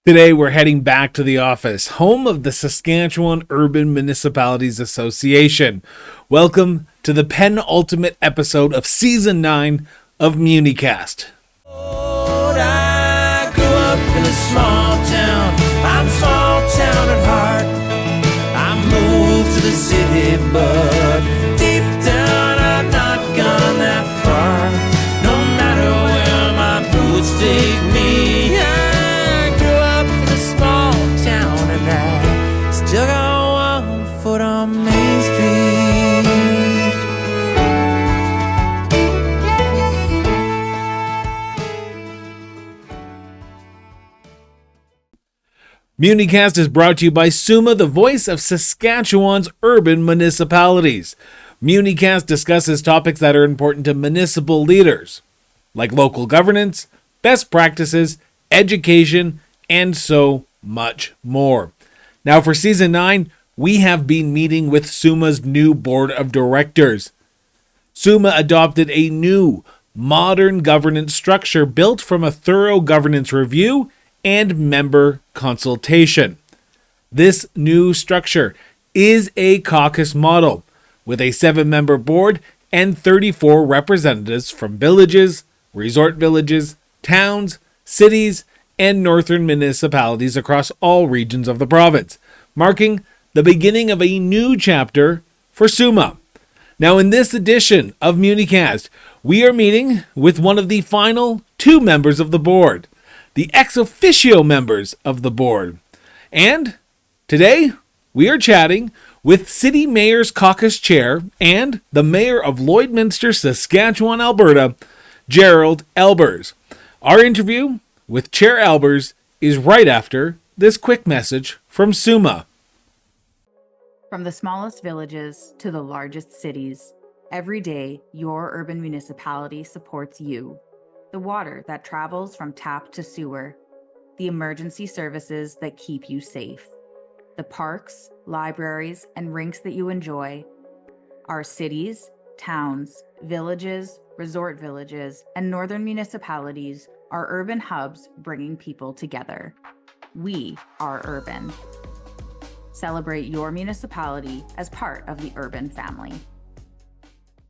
Today, we're heading back to the office, home of the Saskatchewan Urban Municipalities Association. Welcome to the penultimate episode of Season 9 of MuniCast. I grew up in a small town. I'm small town at heart. I moved to the city, but deep down I've not gone that far. No matter where my boots take me, I grew up in a small town and I still got one foot on Main Street. MuniCast is brought to you by SUMA, the voice of Saskatchewan's urban municipalities. MuniCast discusses topics that are important to municipal leaders, like local governance, best practices, education, and so much more. Now for Season 9, we have been meeting with SUMA's new board of directors. SUMA adopted a new, modern governance structure built from a thorough governance review and member consultation. This new structure is a caucus model with a 7-member board and 34 representatives from villages, resort villages, towns, cities, and northern municipalities across all regions of the province, marking the beginning of a new chapter for SUMA. Now, in this edition of MuniCast, we are meeting with one of the final 2 members of the board, the Ex-Officio members of the board. And today, we are chatting with City Mayor's Caucus Chair and the Mayor of Lloydminster, Saskatchewan, Alberta, Gerald Aalbers. Our interview with Chair Aalbers is right after this quick message from SUMA. From the smallest villages to the largest cities, every day your urban municipality supports you. The water that travels from tap to sewer, the emergency services that keep you safe, the parks, libraries, and rinks that you enjoy, our cities, towns, villages, resort villages, and northern municipalities are urban hubs bringing people together. We are urban. Celebrate your municipality as part of the urban family.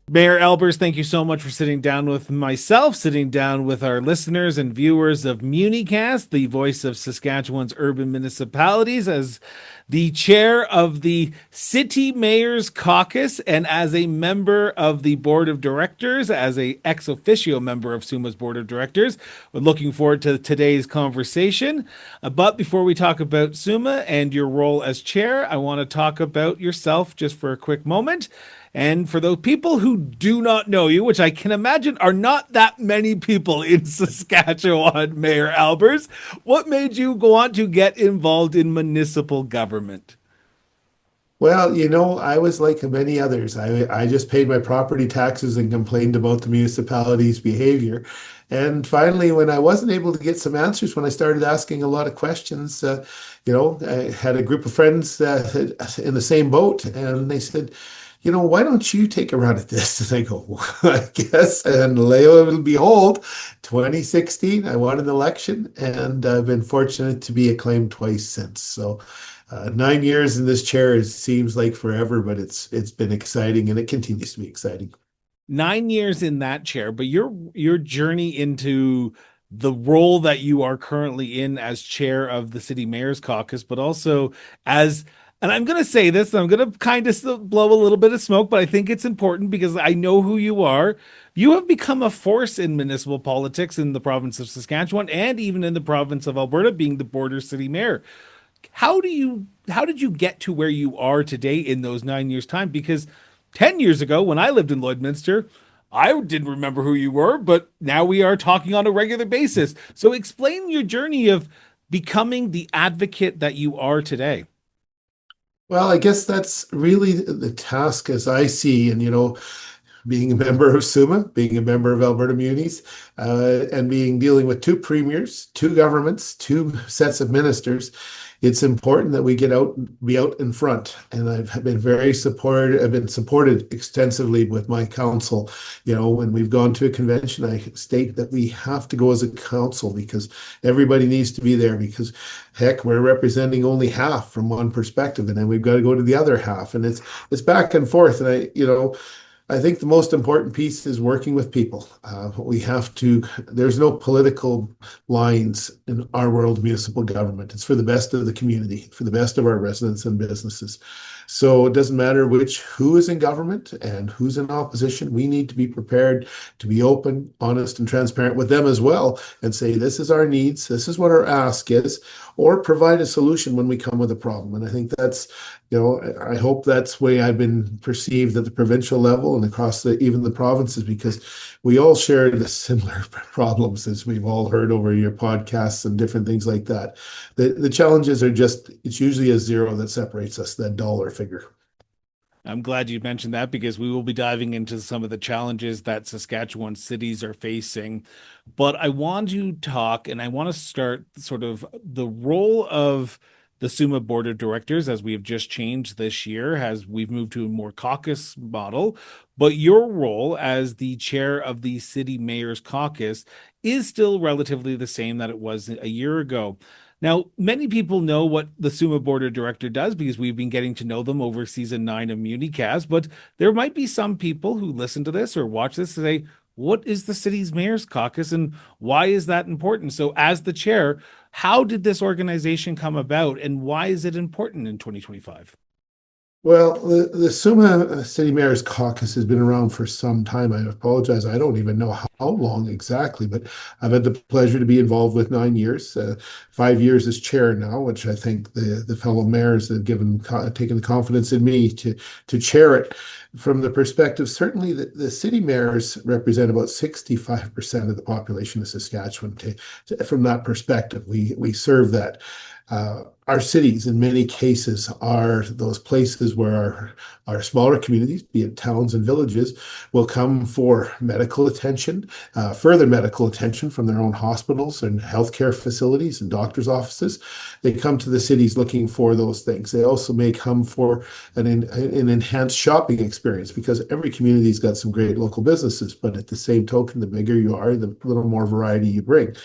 Mayor Aalbers, thank you so much for sitting down with myself, sitting down with our listeners and viewers of MuniCast, the voice of Saskatchewan's urban municipalities, as the chair of the City Mayor's Caucus and as a member of the board of directors, as a ex-officio member of SUMA's board of directors. We're looking forward to today's conversation. But before we talk about SUMA and your role as chair, I want to talk about yourself just for a quick moment. And for those people who do not know you, which I can imagine are not that many people in Saskatchewan, Mayor Aalbers, what made you want to get involved in municipal government? Well, I was like many others. I just paid my property taxes and complained about the municipality's behavior. And finally, when I wasn't able to get some answers, when I started asking a lot of questions, I had a group of friends in the same boat, and they said, why don't you take a run at this? And I go, well, I guess. And lo and behold, 2016, I won an election, and I've been fortunate to be acclaimed twice since. So 9 years in this chair, it seems like forever, but it's been exciting, and it continues to be exciting. 9 years in that chair, but your journey into the role that you are currently in as chair of the City Mayor's Caucus, but also as, and I'm going to say this, I'm going to kind of blow a little bit of smoke, but I think it's important because I know who you are. You have become a force in municipal politics in the province of Saskatchewan and even in the province of Alberta, being the border city mayor. How did you get to where you are today in those 9 years' time? Because 10 years ago, when I lived in Lloydminster, I didn't remember who you were, but now we are talking on a regular basis. So explain your journey of becoming the advocate that you are today. Well, I guess that's really the task as I see. And, being a member of SUMA, being a member of Alberta Munis, and dealing with two premiers, two governments, two sets of ministers, it's important that we be out in front. And I've been very supported. I've been supported extensively with my council. When we've gone to a convention, I state that we have to go as a council because everybody needs to be there because heck, we're representing only half from one perspective, and then we've got to go to the other half. And it's back and forth. And I think the most important piece is working with people. There's no political lines in our world of municipal government. It's for the best of the community, for the best of our residents and businesses. So it doesn't matter who is in government and who's in opposition. We need to be prepared to be open, honest, and transparent with them as well and say, this is our needs, this is what our ask is, or provide a solution when we come with a problem. And I think I hope that's the way I've been perceived at the provincial level and across even the provinces, because we all share the similar problems, as we've all heard over your podcasts and different things like that. The challenges are it's usually a zero that separates us, that dollar figure. I'm glad you mentioned that because we will be diving into some of the challenges that Saskatchewan cities are facing. But I want to talk and I want to start sort of the role of the SUMA board of directors, as we have just changed this year, we've moved to a more caucus model. But your role as the chair of the city mayor's caucus is still relatively the same that it was a year ago. Now, many people know what the SUMA board of director does because we've been getting to know them over season 9 of MuniCast, but there might be some people who listen to this or watch this and say, what is the city's mayor's caucus and why is that important? So as the chair, how did this organization come about and why is it important in 2025? Well, the SUMA City Mayor's Caucus has been around for some time. I apologize. I don't even know how long exactly, but I've had the pleasure to be involved with 9 years, 5 years as chair now, which I think the fellow mayors have taken the confidence in me to chair it. From the perspective, certainly the city mayors represent about 65% of the population of Saskatchewan. From that perspective, we serve that. Our cities, in many cases, are those places where our smaller communities, be it towns and villages, will come for medical attention, further medical attention from their own hospitals and healthcare facilities and doctors' offices. They come to the cities looking for those things. They also may come for an enhanced shopping experience because every community's got some great local businesses, but at the same token, the bigger you are, the little more variety you bring.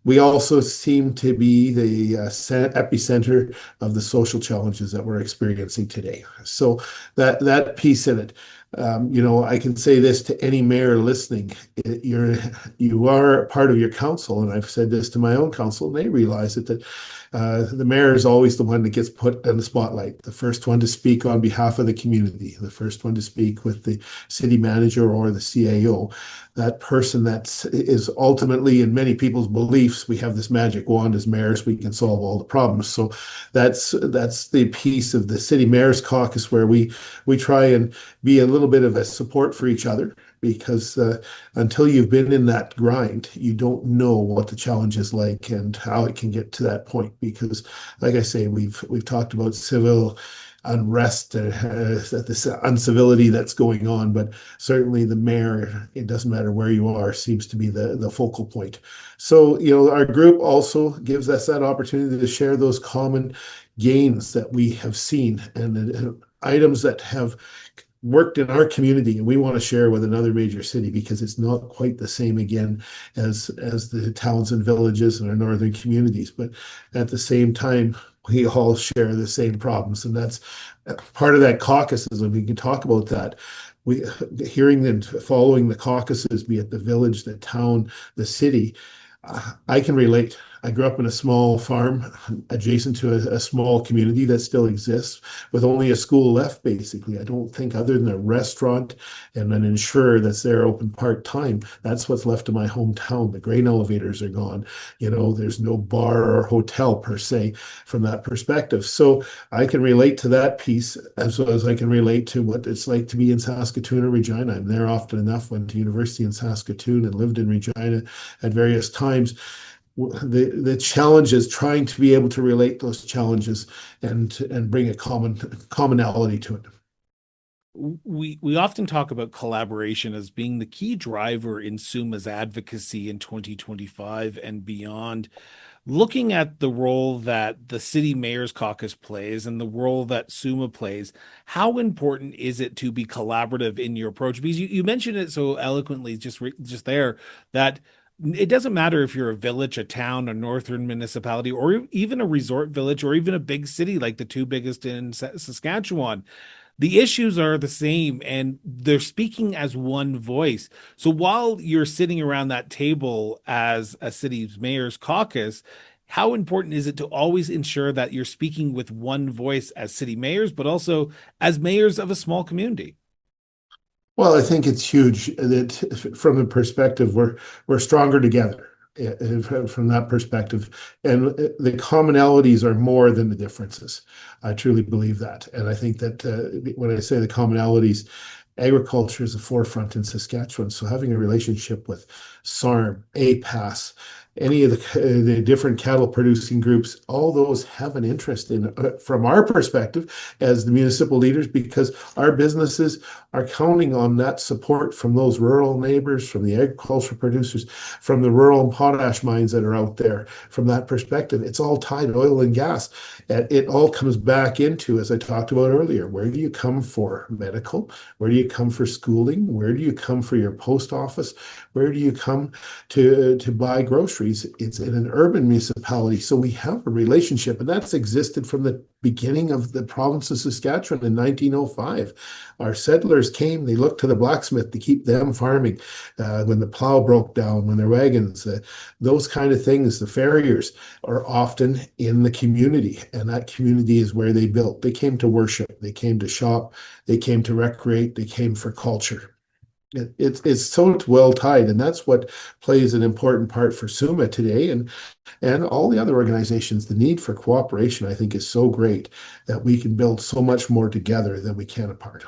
We also seem to be the epicenter of the social challenges that we're experiencing today. So that piece in it, I can say this to any mayor listening: you are part of your council, and I've said this to my own council, and they realize it, that the mayor is always the one that gets put in the spotlight, the first one to speak on behalf of the community, the first one to speak with the city manager or the CAO. That person that is ultimately, in many people's beliefs, we have this magic wand as mayors, we can solve all the problems. So that's the piece of the city mayor's caucus where we try and be a little bit of a support for each other, because until you've been in that grind, you don't know what the challenge is like and how it can get to that point. Because, like I say, we've talked about civil unrest, this uncivility that's going on, but certainly the mayor, it doesn't matter where you are, seems to be the focal point. So, our group also gives us that opportunity to share those common gains that we have seen and items that have worked in our community, and we want to share with another major city because it's not quite the same again as the towns and villages in our northern communities. But at the same time, we all share the same problems, and that's part of that caucuses. And we can talk about that. Hearing and following the caucuses, be it the village, the town, the city, I can relate. I grew up in a small farm adjacent to a small community that still exists with only a school left, basically. I don't think, other than a restaurant and an insurer that's there open part-time, that's what's left of my hometown. The grain elevators are gone. There's no bar or hotel per se from that perspective. So I can relate to that piece as well as I can relate to what it's like to be in Saskatoon or Regina. I'm there often enough, went to university in Saskatoon and lived in Regina at various times. The challenge is trying to be able to relate those challenges and bring a commonality to it. we often talk about collaboration as being the key driver in SUMA's advocacy in 2025 and beyond. Looking at the role that the City Mayor's Caucus plays and the role that SUMA plays, how important is it to be collaborative in your approach? Because you mentioned it so eloquently just there that it doesn't matter if you're a village, a town, a northern municipality, or even a resort village, or even a big city like the two biggest in Saskatchewan. The issues are the same and they're speaking as one voice. So while you're sitting around that table as a city's mayor's caucus, how important is it to always ensure that you're speaking with one voice as city mayors, but also as mayors of a small community? Well, I think it's huge that from the perspective we're stronger together from that perspective, and the commonalities are more than the differences. I truly believe that, and I think that when I say the commonalities, agriculture is the forefront in Saskatchewan. So having a relationship with SARM, APAS, any of the different cattle producing groups, all those have an interest in, from our perspective as the municipal leaders, because our businesses are counting on that support from those rural neighbors, from the agricultural producers, from the rural potash mines that are out there. From that perspective, it's all tied to oil and gas. And it all comes back into, as I talked about earlier, where do you come for medical? Where do you come for schooling? Where do you come for your post office? Where do you come to buy groceries? It's in an urban municipality. So we have a relationship, and that's existed from the beginning of the province of Saskatchewan in 1905. Our settlers came, they looked to the blacksmith to keep them farming. When the plow broke down, when their wagons, those kind of things, the farriers are often in the community, and that community is where they built. They came to worship, they came to shop, they came to recreate, they came for culture. It's so well tied, and that's what plays an important part for SUMA today, and all the other organizations. The need for cooperation, I think, is so great that we can build so much more together than we can apart.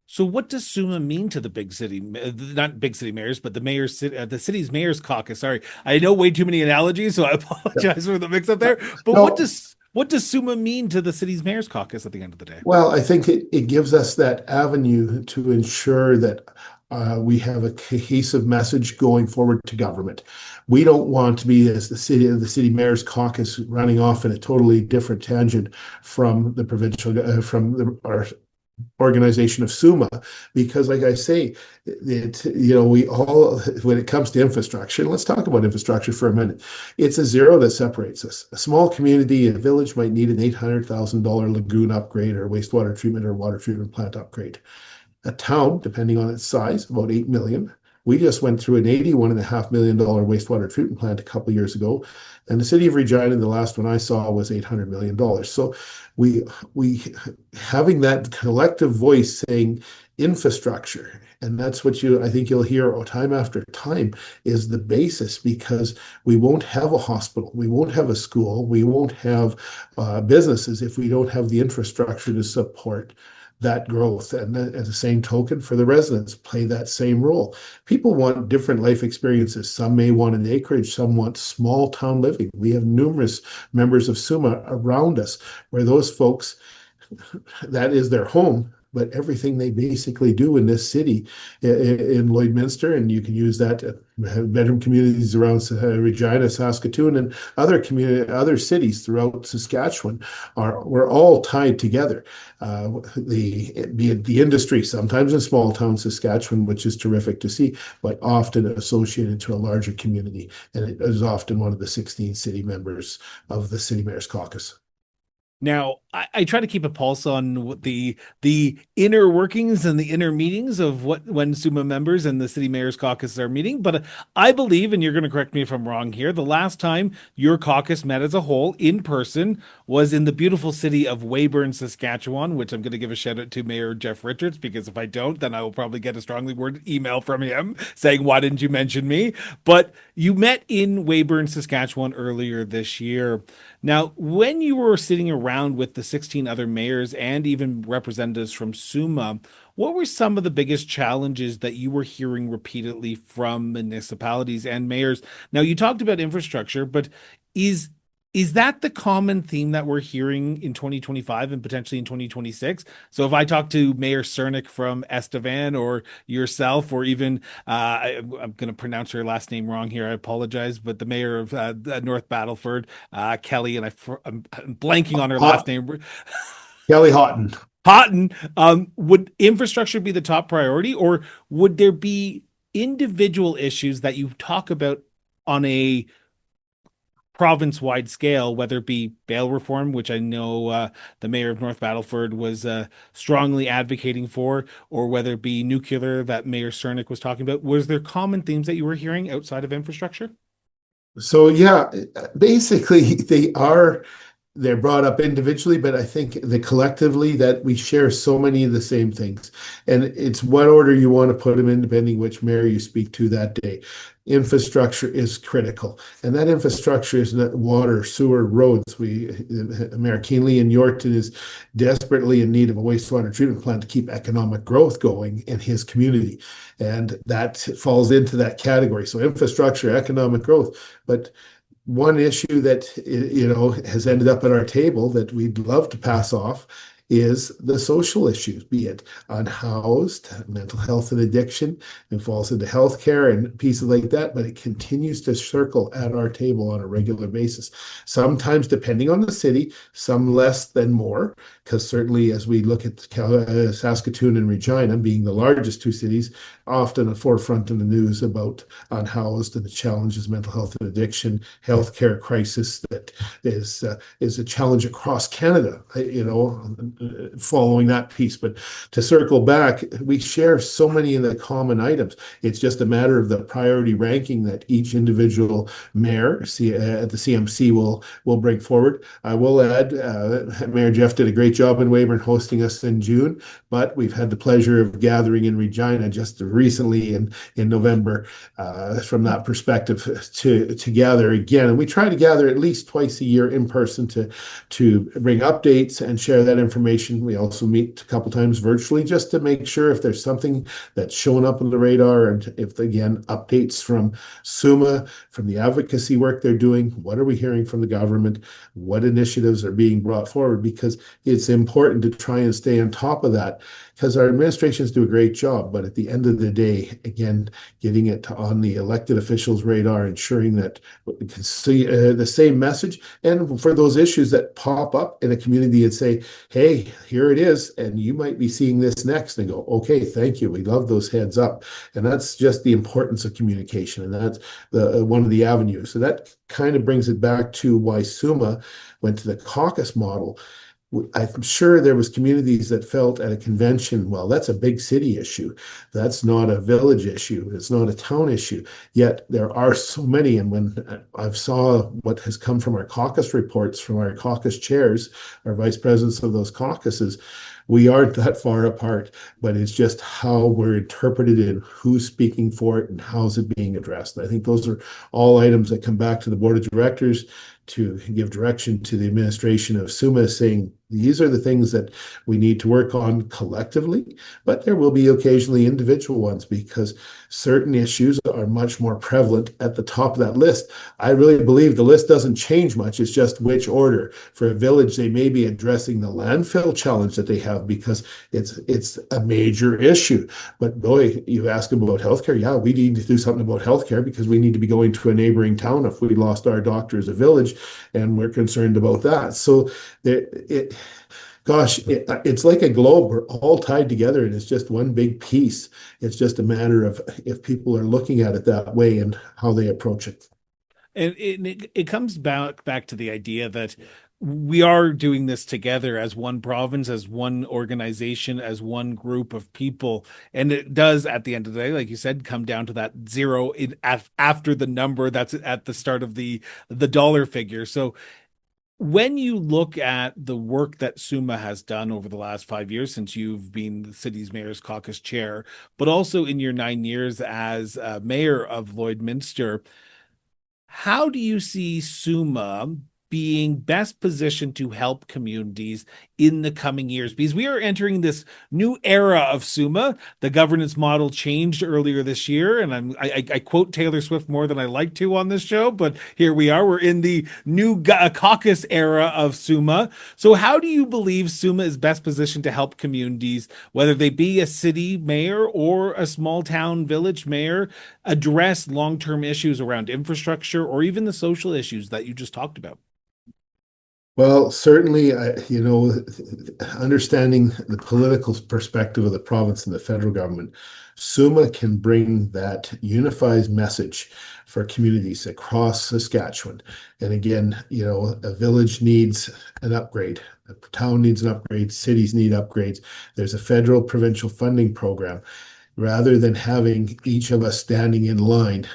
So what does SUMA mean to the big city, not big city mayors, but the city's mayor's caucus? Sorry, I know way too many analogies, so I apologize for the mix up there. But No, what does SUMA mean to the city's mayor's caucus at the end of the day? well, I think it gives us that avenue to ensure that we have a cohesive message going forward to government. We don't want to be, as the city mayor's caucus, running off in a totally different tangent from the provincial, our organization of SUMA, because, like I say, we all, when it comes to infrastructure, let's talk about infrastructure for a minute. It's a zero that separates us. A small community, a village might need an $800,000 lagoon upgrade or wastewater treatment or water treatment plant upgrade. A town, depending on its size, about 8 million. We just went through an $81.5 million wastewater treatment plant a couple of years ago, and the city of Regina, the last one I saw, was $800 million. So we having that collective voice saying infrastructure, and that's what I think you'll hear time after time, is the basis, because we won't have a hospital, we won't have a school, we won't have businesses if we don't have the infrastructure to support that growth. And at the same token, for the residents, play that same role. People want different life experiences. Some may want an acreage, some want small town living. We have numerous members of SUMA around us where those folks, that is their home, but everything they basically do in this city, in Lloydminster, and you can use that to have bedroom communities around Regina, Saskatoon, and other cities throughout Saskatchewan, we're all tied together. The industry, sometimes in small town Saskatchewan, which is terrific to see, but often associated to a larger community, and it is often one of the 16 city members of the City Mayor's Caucus. Now, I try to keep a pulse on what the inner workings and the inner meetings of when SUMA members and the city mayor's caucus are meeting. But I believe, and you're going to correct me if I'm wrong here, the last time your caucus met as a whole in person was in the beautiful city of Weyburn, Saskatchewan, which I'm going to give a shout out to Mayor Jeff Richards, because if I don't, then I will probably get a strongly worded email from him saying, "Why didn't you mention me?" But you met in Weyburn, Saskatchewan earlier this year. Now, when you were sitting around with the 16 other mayors and even representatives from SUMA, what were some of the biggest challenges that you were hearing repeatedly from municipalities and mayors? Now, you talked about infrastructure, but is Is that the common theme that we're hearing in 2025 and potentially in 2026? So if I talk to Mayor Cernick from Estevan or yourself, or even I'm going to pronounce her last name wrong here, I apologize, but the mayor of North Battleford, Kelly, and I'm blanking on her last Hot name. Kelly Houghton. Houghton, would infrastructure be the top priority, or would there be individual issues that you talk about on a province-wide scale, whether it be bail reform, which I know the mayor of North Battleford was strongly advocating for, or whether it be nuclear that Mayor Cernick was talking about? Was there common themes that you were hearing outside of infrastructure? So yeah, basically they're brought up individually, but I think that collectively that we share so many of the same things. And it's what order you want to put them in, depending which mayor you speak to that day. Infrastructure is critical. And that infrastructure is not water, sewer, roads. Mayor Keenly in Yorkton is desperately in need of a wastewater treatment plant to keep economic growth going in his community. And that falls into that category. So infrastructure, economic growth. But one issue that has ended up at our table that we'd love to pass off is the social issues, be it unhoused, mental health and addiction, and falls into healthcare and pieces like that, but it continues to circle at our table on a regular basis. Sometimes, depending on the city, some less than more, because certainly as we look at Saskatoon and Regina being the largest two cities, often a forefront in the news about unhoused and the challenges, mental health and addiction, healthcare crisis that is a challenge across Canada, following that piece. But to circle back, we share so many of the common items. It's just a matter of the priority ranking that each individual mayor at the CMC will bring forward. I will add, Mayor Jeff did a great job in Weyburn hosting us in June, but we've had the pleasure of gathering in Regina just recently in November from that perspective to gather again. And we try to gather at least twice a year in person to bring updates and share that information. We also meet a couple times virtually just to make sure if there's something that's showing up on the radar, and if, again, updates from SUMA, from the advocacy work they're doing, what are we hearing from the government, what initiatives are being brought forward, because it's important to try and stay on top of that, because our administrations do a great job, but at the end of the day, again, getting it on the elected officials' radar, ensuring that we can see the same message, and for those issues that pop up in a community and say, hey, here it is, and you might be seeing this next, and go, okay, thank you, we love those heads up. And that's just the importance of communication, and that's one of the avenues. So that kind of brings it back to why SUMA went to the caucus model. I'm sure there was communities that felt at a convention, well, that's a big city issue. That's not a village issue. It's not a town issue. Yet there are so many. And when I've saw what has come from our caucus reports, from our caucus chairs, our vice presidents of those caucuses, we aren't that far apart, but it's just how we're interpreted and who's speaking for it and how's it being addressed. And I think those are all items that come back to the board of directors to give direction to the administration of SUMA, saying these are the things that we need to work on collectively, but there will be occasionally individual ones because certain issues are much more prevalent at the top of that list. I really believe the list doesn't change much. It's just which order. For a village, they may be addressing the landfill challenge that they have because it's a major issue. But boy, you ask them about healthcare. Yeah, we need to do something about healthcare because we need to be going to a neighboring town if we lost our doctor as a village, and we're concerned about that. So it's like a globe. We're all tied together and it's just one big piece. It's just a matter of if people are looking at it that way and how they approach it. And it comes back to the idea that we are doing this together as one province, as one organization, as one group of people. And it does, at the end of the day, like you said, come down to that zero after the number that's at the start of the dollar figure. So when you look at the work that SUMA has done over the last 5 years, since you've been the city's mayor's caucus chair, but also in your 9 years as mayor of Lloydminster, how do you see SUMA being best positioned to help communities in the coming years? Because we are entering this new era of SUMA. The governance model changed earlier this year, and I quote Taylor Swift more than I like to on this show, but here we are. We're in the new caucus era of SUMA. So how do you believe SUMA is best positioned to help communities, whether they be a city mayor or a small town village mayor, address long-term issues around infrastructure or even the social issues that you just talked about? Well, certainly, understanding the political perspective of the province and the federal government, SUMA can bring that unified message for communities across Saskatchewan. And again, a village needs an upgrade, a town needs an upgrade, cities need upgrades. There's a federal provincial funding program. Rather than having each of us standing in line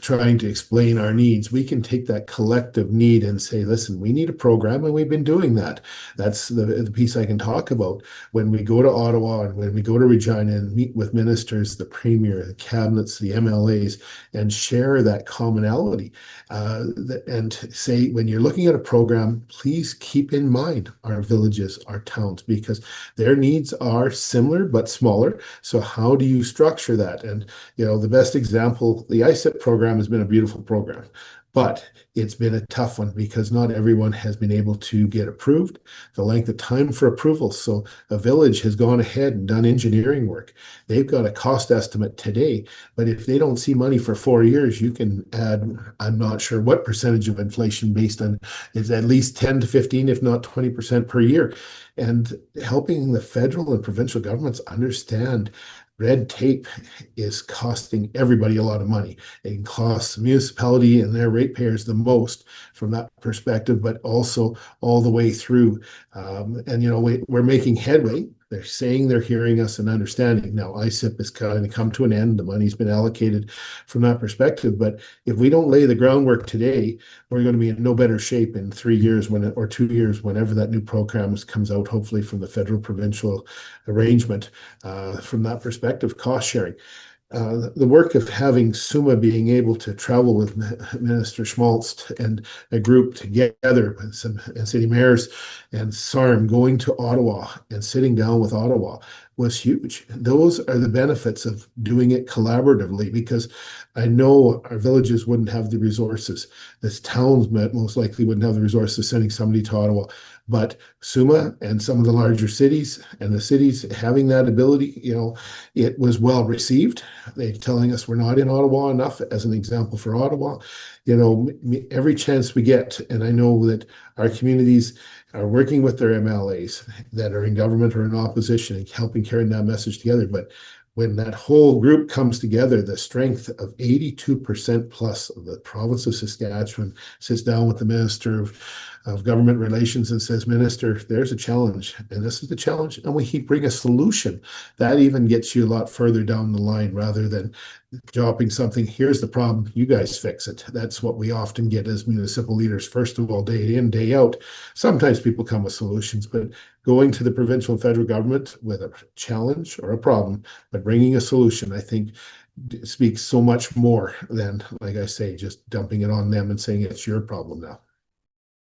trying to explain our needs, we can take that collective need and say, listen, we need a program, and we've been doing that. That's the piece I can talk about. When we go to Ottawa and when we go to Regina and meet with ministers, the premier, the cabinets, the MLAs, and share that commonality, and say, when you're looking at a program, please keep in mind our villages, our towns, because their needs are similar but smaller. So how do you structure that? And the best example, the ISIP program has been a beautiful program, but it's been a tough one because not everyone has been able to get approved, the length of time for approval. So a village has gone ahead and done engineering work. They've got a cost estimate today, but if they don't see money for 4 years, you can add, I'm not sure what percentage of inflation based on, it's at least 10 to 15, if not 20% per year. And helping the federal and provincial governments understand red tape is costing everybody a lot of money. It costs the municipality and their ratepayers the most from that perspective, but also all the way through. We're making headway. They're saying they're hearing us and understanding. Now, ISIP has kind of come to an end. The money's been allocated from that perspective. But if we don't lay the groundwork today, we're going to be in no better shape in 3 years or 2 years, whenever that new program comes out, hopefully from the federal provincial arrangement. From that perspective, cost sharing. The work of having SUMA being able to travel with Minister Schmaltz and a group together, and city mayors and SARM going to Ottawa and sitting down with Ottawa was huge. Those are the benefits of doing it collaboratively, because I know our villages wouldn't have the resources. This towns most likely wouldn't have the resources sending somebody to Ottawa. But SUMA and some of the larger cities and the cities having that ability, it was well received. They're telling us we're not in Ottawa enough, as an example for Ottawa. Every chance we get, and I know that our communities are working with their MLAs that are in government or in opposition and helping carry that message together. But when that whole group comes together, the strength of 82% plus of the province of Saskatchewan sits down with the Minister of Government Relations and says, Minister, there's a challenge, and this is the challenge, and we bring a solution. That even gets you a lot further down the line, rather than dropping something, here's the problem, you guys fix it. That's what we often get as municipal leaders, first of all, day in, day out. Sometimes people come with solutions, but going to the provincial and federal government with a challenge or a problem, but bringing a solution, I think speaks so much more than, like I say, just dumping it on them and saying it's your problem now.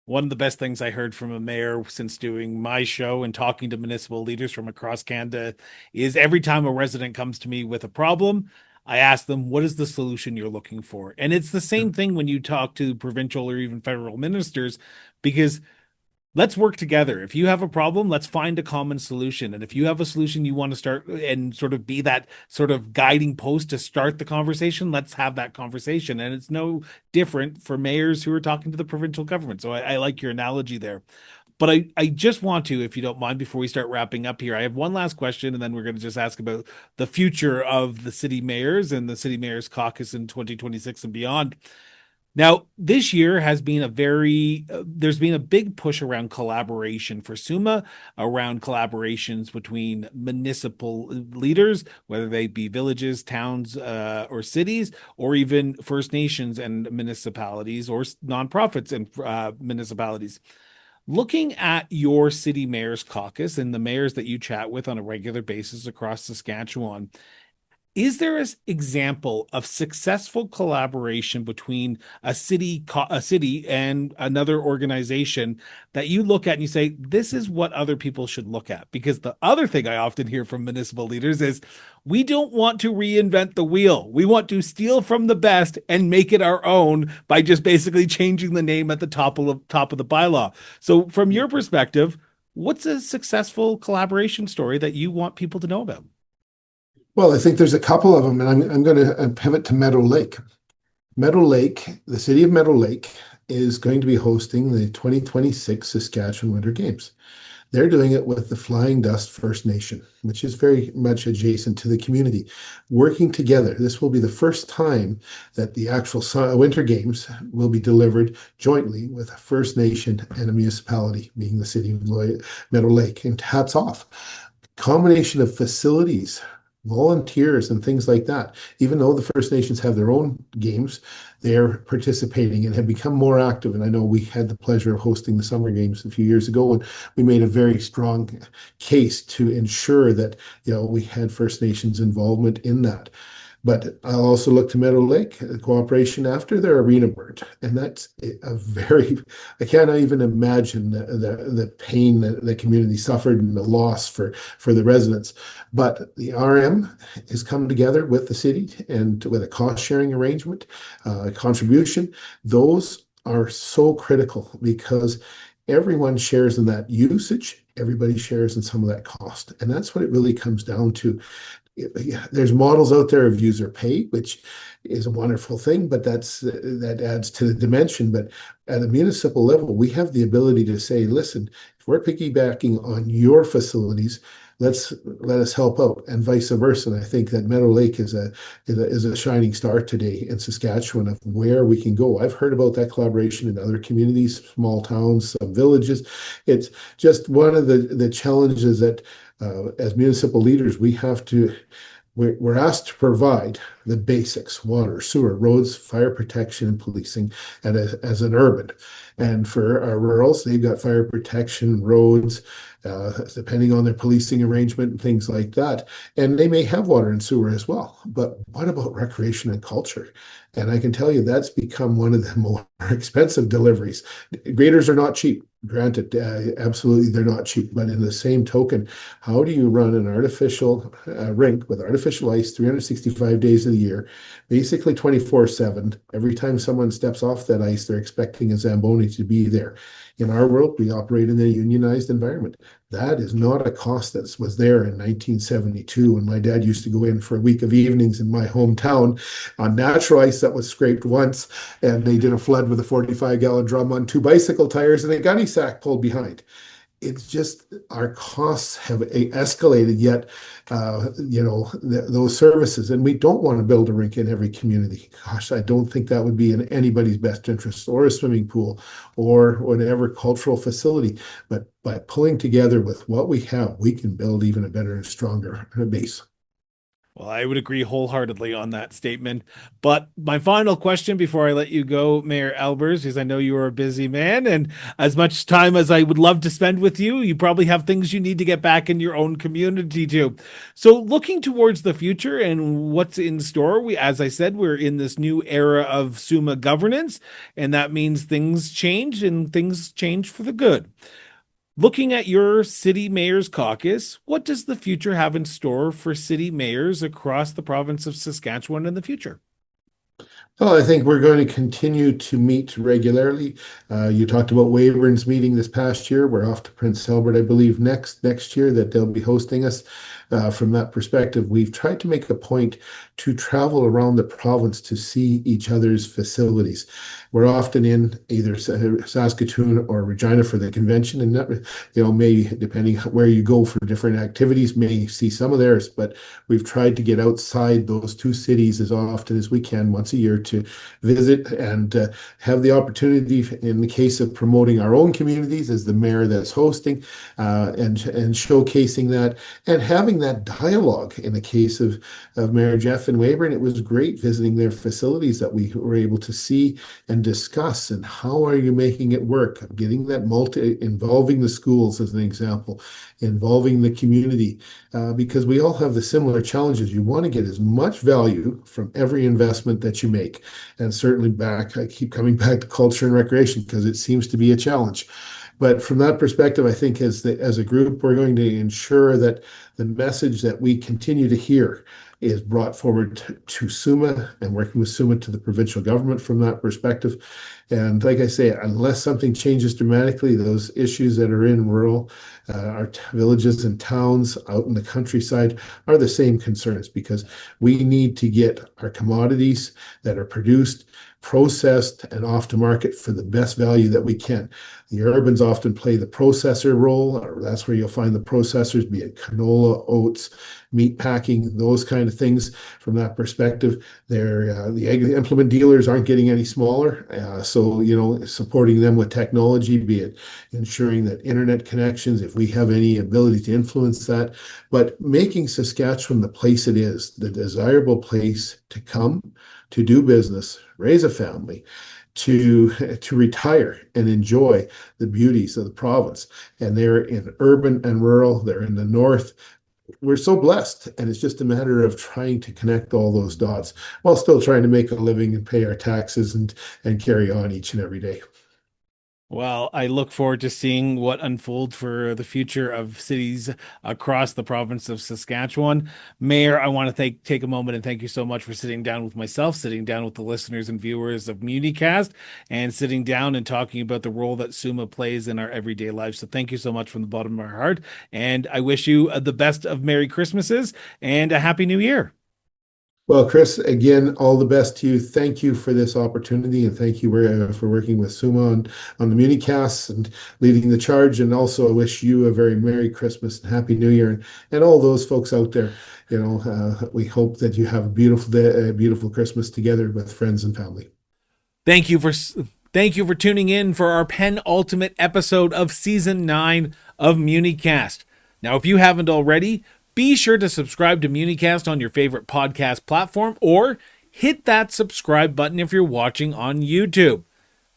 One of the best things I heard from a mayor since doing my show and talking to municipal leaders from across Canada is every time a resident comes to me with a problem, I ask them, what is the solution you're looking for? And it's the same thing when you talk to provincial or even federal ministers, because let's work together. If you have a problem, let's find a common solution. And if you have a solution you want to start and sort of be that sort of guiding post to start the conversation, let's have that conversation. And it's no different for mayors who are talking to the provincial government. So I like your analogy there. But I just want to, if you don't mind, before we start wrapping up here, I have one last question, and then we're going to just ask about the future of the city mayors and the city mayors caucus in 2026 and beyond. Now, this year has been there's been a big push around collaboration for SUMA, around collaborations between municipal leaders, whether they be villages, towns, or cities, or even First Nations and municipalities, or nonprofits and municipalities. Looking at your city mayor's caucus and the mayors that you chat with on a regular basis across Saskatchewan, Is there an example of successful collaboration between a city and another organization that you look at and you say, this is what other people should look at? Because the other thing I often hear from municipal leaders is we don't want to reinvent the wheel. We want to steal from the best and make it our own by just basically changing the name at the top of the bylaw. So from your perspective, what's a successful collaboration story that you want people to know about? Well, I think there's a couple of them, and I'm going to pivot to Meadow Lake. Meadow Lake, the city of Meadow Lake, is going to be hosting the 2026 Saskatchewan Winter Games. They're doing it with the Flying Dust First Nation, which is very much adjacent to the community. Working together, this will be the first time that the actual Winter Games will be delivered jointly with a First Nation and a municipality, being the city of Meadow Lake. And hats off. Combination of facilities, volunteers and things like that. Even though the First Nations have their own games, they're participating and have become more active. And I know we had the pleasure of hosting the Summer Games a few years ago, and we made a very strong case to ensure that, we had First Nations involvement in that. But I'll also look to Meadow Lake, the cooperation after their arena burned. And that's I cannot even imagine the pain that the community suffered and the loss for the residents. But the RM has come together with the city and with a cost sharing arrangement, contribution. Those are so critical because everyone shares in that usage. Everybody shares in some of that cost. And that's what it really comes down to. There's models out there of user pay, which is a wonderful thing, but that adds to the dimension. But at a municipal level, we have the ability to say, listen, if we're piggybacking on your facilities, let us help out, and vice versa. And I think that Meadow Lake is a shining star today in Saskatchewan of where we can go. I've heard about that collaboration in other communities, small towns, some villages. It's just one of the challenges that as municipal leaders, we're asked to provide the basics: water, sewer, roads, fire protection, and policing, and as an urban. And for our rurals, they've got fire protection, roads, depending on their policing arrangement and things like that. And they may have water and sewer as well. But what about recreation and culture? And I can tell you that's become one of the more expensive deliveries. Graders are not cheap. Granted, absolutely, they're not cheap. But in the same token, how do you run an artificial rink with artificial ice 365 days of the year, basically 24/7? Every time someone steps off that ice, they're expecting a Zamboni to be there. In our world, we operate in a unionized environment. That is not a cost that was there in 1972 when my dad used to go in for a week of evenings in my hometown on natural ice that was scraped once, and they did a flood with a 45-gallon drum on 2 bicycle tires and a gunny sack pulled behind. It's just our costs have escalated, yet those services, and we don't want to build a rink in every community. Gosh, I don't think that would be in anybody's best interest, or a swimming pool, or whatever cultural facility. But by pulling together with what we have, we can build even a better and stronger base. Well, I would agree wholeheartedly on that statement. But my final question before I let you go, Mayor Aalbers, because I know you are a busy man, and as much time as I would love to spend with you, you probably have things you need to get back in your own community too. So looking towards the future and what's in store, as I said, we're in this new era of SUMA governance, and that means things change, and things change for the good. Looking at your city mayor's caucus, what does the future have in store for city mayors across the province of Saskatchewan in the future? Well, I think we're going to continue to meet regularly. You talked about Weyburn's meeting this past year. We're off to Prince Albert, I believe, next year that they'll be hosting us. From that perspective, we've tried to make a point to travel around the province to see each other's facilities. We're often in either Saskatoon or Regina for the convention, and that, may, depending where you go for different activities, may see some of theirs, but we've tried to get outside those 2 cities as often as we can once a year to visit and have the opportunity, in the case of promoting our own communities as the mayor that's hosting, and showcasing that, and having having that dialogue in the case of Mayor Jeff and Weyburn. It was great visiting their facilities that we were able to see and discuss, and how are you making it work? Getting that involving the schools as an example, involving the community, because we all have the similar challenges. You want to get as much value from every investment that you make. And certainly I keep coming back to culture and recreation because it seems to be a challenge. But from that perspective, I think as a group, we're going to ensure that the message that we continue to hear is brought forward to SUMA, and working with SUMA to the provincial government from that perspective. And like I say, unless something changes dramatically, those issues that are in rural, our villages and towns out in the countryside are the same concerns, because we need to get our commodities that are produced, processed, and off to market for the best value that we can. The urbans often play the processor role, or that's where you'll find the processors, be it canola, oats, meat packing, those kind of things. From that perspective, the ag implement dealers aren't getting any smaller. So, supporting them with technology, be it ensuring that internet connections, if we have any ability to influence that, but making Saskatchewan the place it is, the desirable place to come, to do business, raise a family, to retire and enjoy the beauties of the province. And they're in urban and rural, they're in the north. We're so blessed, and it's just a matter of trying to connect all those dots while still trying to make a living and pay our taxes and carry on each and every day. Well, I look forward to seeing what unfolds for the future of cities across the province of Saskatchewan. Mayor, I want to take a moment and thank you so much for sitting down with myself, sitting down with the listeners and viewers of MuniCast, and sitting down and talking about the role that SUMA plays in our everyday lives. So thank you so much from the bottom of our heart. And I wish you the best of Merry Christmases and a Happy New Year. Well, Chris, again, all the best to you. Thank you for this opportunity, and thank you for working with SUMA on the MuniCasts and leading the charge. And also, I wish you a very Merry Christmas and Happy New Year, and all those folks out there. We hope that you have a beautiful day, a beautiful Christmas together with friends and family. Thank you for tuning in for our penultimate episode of Season 9 of MuniCast. Now, if you haven't already, be sure to subscribe to MuniCast on your favorite podcast platform, or hit that subscribe button if you're watching on YouTube.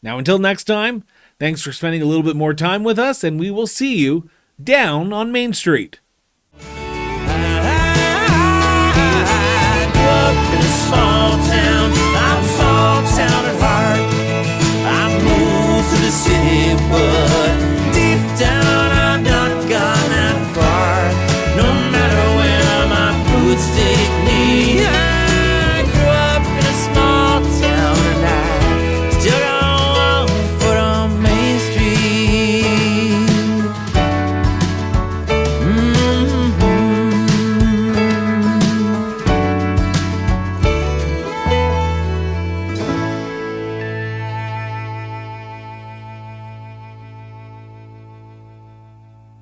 Now, until next time, thanks for spending a little bit more time with us, and we will see you down on Main Street. I grew up in a small town. I'm small town at heart. I moved to the city, but